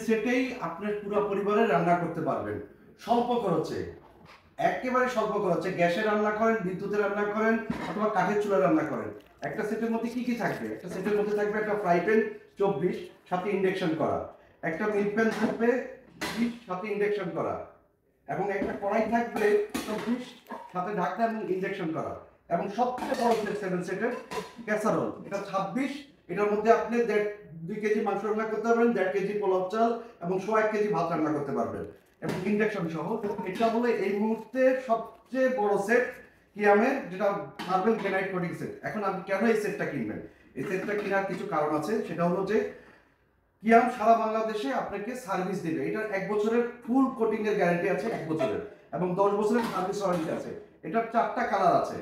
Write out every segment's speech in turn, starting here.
সেটেই আপনার পুরো পরিবারে রান্না করতে পারবেন স্বল্প খরচে, একেবারে স্বল্প খরচে। গ্যাসে রান্না করেন, বিদ্যুতে রান্না করেন, অথবা কাঠের চুলায় রান্না করেন। একটা সেটের মধ্যে কি কি থাকবে? একটা সেটের মধ্যে থাকবে একটা ফ্রাই প্যান 24, সাথে ইন্ডাকশন করা, একটা মিল্ক প্যান থাকবে 20, সাথে ইন্ডাকশন করা, এবং একটা কড়াই থাকবে 24, সাথে ঢাকনা এবং ইন্ডাকশন করা, এবং সবচেয়ে বড় সেট 7 সেটের ক্যাসারোল, এটা 26। এটার মধ্যে আপনি 2 কেজি মাংস রান্না করতে পারবেন, 1.5 কেজি পোলাও চাল এবং 1 কেজি ভাত রান্না করতে পারবেন, এবং ইন্ডাকশন সহ। এটা হলো এই মুহূর্তে সবচেয়ে বড় সেট কিয়ামের, যেটা মার্বেল গ্রানাইট কোটিং সেট। এখন আপনি কেন এই সেটটা কিনবেন? এই সেটটা কেনার কিছু কারণ আছে। সেটা হলো যে কিয়াম সারা বাংলাদেশে আপনাকে সার্ভিস দেবে। এটার 1 বছরের ফুল কোটিং এর গ্যারান্টি আছে, 1 বছরের, এবং 10 বছরের সার্ভিস ওয়ারেন্টি আছে। এটার 4টা কালার আছে।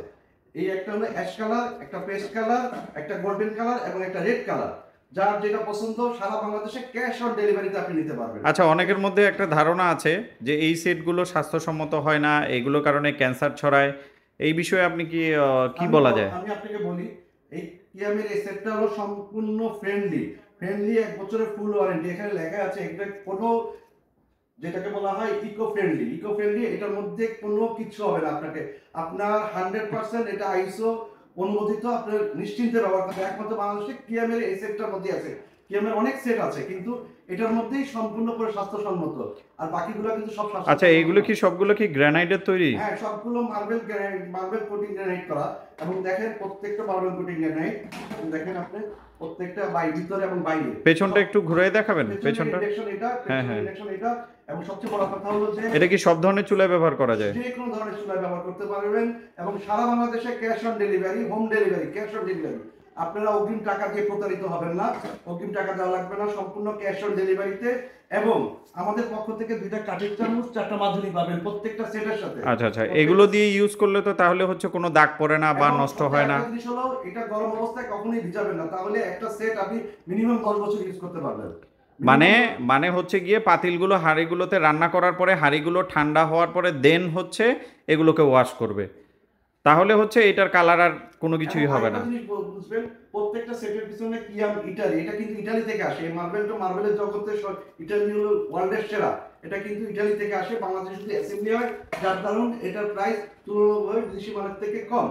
এই একটা হলো অ্যাশ কালার, একটা পেস্ট কালার, একটা গোল্ডেন কালার, এবং একটা রেড কালার। যার যেটা পছন্দ সারা বাংলাদেশে ক্যাশ অন ডেলিভারিতে আপনি নিতে পারবেন। আচ্ছা, অনেকের মধ্যে একটা ধারণা আছে যে এই সেটগুলো স্বাস্থ্যসম্মত হয় না, এগুলোর কারণে ক্যান্সার ছড়ায়। এই বিষয়ে আপনি কি বলা যায়? আমি আপনাকে বলি, এই কিয়ামের এই সেটটা হলো সম্পূর্ণ ফ্রেন্ডলি। 1 বছরের ফুল ওয়ারেন্টি। এখানে লেখা আছে এটা কোনো, যেটাকে বলা হয় ইকো ফ্রেন্ডলি। ইকো ফ্রেন্ডলি, এটার মধ্যে কোনো কিছু হবে না আপনাকে। আপনার 100% এটা আইএসও অনুমোদিত, আপনার নিশ্চিন্তে ব্যবহার করতে। একমাত্র বাংলাদেশে কিয়ামের এই সেটটার মধ্যে আছে। কিয়ামের অনেক সেট আছে, কিন্তু এটার মধ্যেই সম্পূর্ণ করে স্বাস্থ্যসম্মত, আর বাকিগুলো কিন্তু সব আচ্ছা, স্বাস্থ্যসম্মত এইগুলো না। কি সবগুলো কি গ্রানাইটের তৈরি? হ্যাঁ, সবগুলো marble granite, marble coating granite করা। এবং দেখেন প্রত্যেকটা মার্বেল কোটিং গ্রানাইট, দেখেন আপনি প্রত্যেকটা ভিতরে এবং বাইরে। পেছনটা একটু ঘুরিয়ে দেখাবেন পেছনটা? ইন্ডাকশন এটা, হ্যাঁ, পেছনের হ্যাঁ। ইন্ডাকশন এটা। এবং সবচেয়ে বড় কথা হলো যে এটা কি সব ধরনের চুলায় ব্যবহার করা যায়? যে কোনো ধরনের চুলায় ব্যবহার করতে পারবেন, এবং সারা বাংলাদেশে cash on delivery, home delivery, cash on delivery. আপনারা অগ্রিম টাকা দিয়ে প্রতারিত হবেন না, অগ্রিম টাকা দেওয়া লাগবে না, সম্পূর্ণ ক্যাশ অন ডেলিভারিতে। এবং আমাদের পক্ষ থেকে 2টা কাঠের চামচ, 4টা মাঝুলি পাবেন প্রত্যেকটা সেটের সাথে। আচ্ছা, আচ্ছা, এগুলো দিয়ে ইউজ করলে তো তাহলে হচ্ছে কোনো দাগ পড়ে না বা নষ্ট হয় না? একটা জিনিস হলো, এটা গরম অবস্থায় কখনোই ভিজাবেন না, তাহলে একটা সেট আপনি মিনিমাম 10 বছর ইউজ করতে পারবেন। মানে মানে হচ্ছে গিয়ে পাতিলগুলো হাঁড়িগুলোতে রান্না করার পরে হাঁড়িগুলো ঠান্ডা হওয়ার পরে দেন হচ্ছে এগুলোকে ওয়াশ করবে, তাহলে হচ্ছে এটার কালার আর কোনো কিছুই হবে না। জিনিস বুঝবেন, প্রত্যেকটা সেটের পিছনে কিয়াম ইটালি, এটা কিন্তু ইটালি থেকে আসে। এই মার্বেলটা মার্বেলের জগতে ইটালি হলো ওয়ার্ল্ডের সেরা। এটা কিন্তু ইটালি থেকে আসে, বাংলাদেশে শুধু অ্যাসেম্বলি হয়, যার কারণে এটার প্রাইস তুলনামূলকভাবে বিদেশি মানের থেকে কম।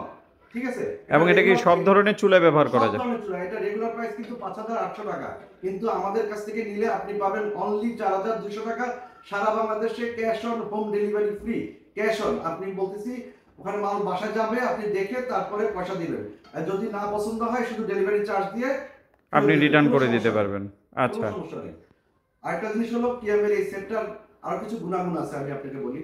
ঠিক আছে? এবং এটা কি সব ধরনের চুলায় ব্যবহার করা সব যায়? ধরনের চুলা। এটা রেগুলার প্রাইস কিন্তু 5,800 টাকা, কিন্তু আমাদের কাছ থেকে নিলে আপনি পাবেন অনলি 4,200 টাকা। সারা বাংলাদেশে cash on home delivery free. Cash on, আপনি বলতেছি ওখানে মাল বাসায় যাবে, আপনি দেখে তারপরে পয়সা দিবেন। আর যদি না পছন্দ হয় শুধু ডেলিভারি চার্জ দিয়ে আপনি রিটার্ন করে দিতে পারবেন। আচ্ছা, কোনো সমস্যা নেই। আরেকটা জিনিস হলো, কিয়ামের এই সেটটার আরো কিছু গুণাগুণ আছে, আমি আপনাকে বলি।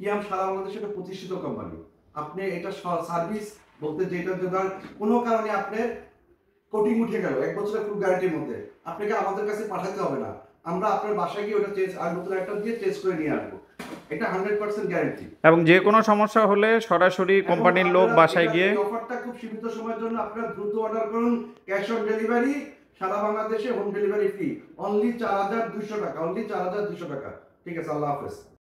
কিয়াম সারা বাংলাদেশে একটা প্রতিষ্ঠিত কোম্পানি। আপনি এটা সার্ভিস বলতে, যেটা ধর কোনো কারণে আপনার কোটিং উঠে গেল 1 বছরের ফুল গ্যারান্টির মধ্যে, আপনাকে আমাদের কাছে পাঠাতে হবে না। আমরা আপনার বাসায় গিয়ে ওটা চেঞ্জ, আর নতুন একটা দিয়ে চেঞ্জ করে নিয়ে আসবো। এটা 100% গ্যারান্টি। এবং যে কোনো সমস্যা হলে সরাসরি কোম্পানির লোক বাসায় গিয়ে। এই অফারটা খুব সীমিত সময়ের জন্য, আপনারা দ্রুত অর্ডার করুন। ক্যাশ অন ডেলিভারি, সারা বাংলাদেশে হোম ডেলিভারি ফ্রি। অনলি 4,200 টাকা, অনলি 4,200 টাকা। ঠিক আছে, আল্লাহ হাফেজ।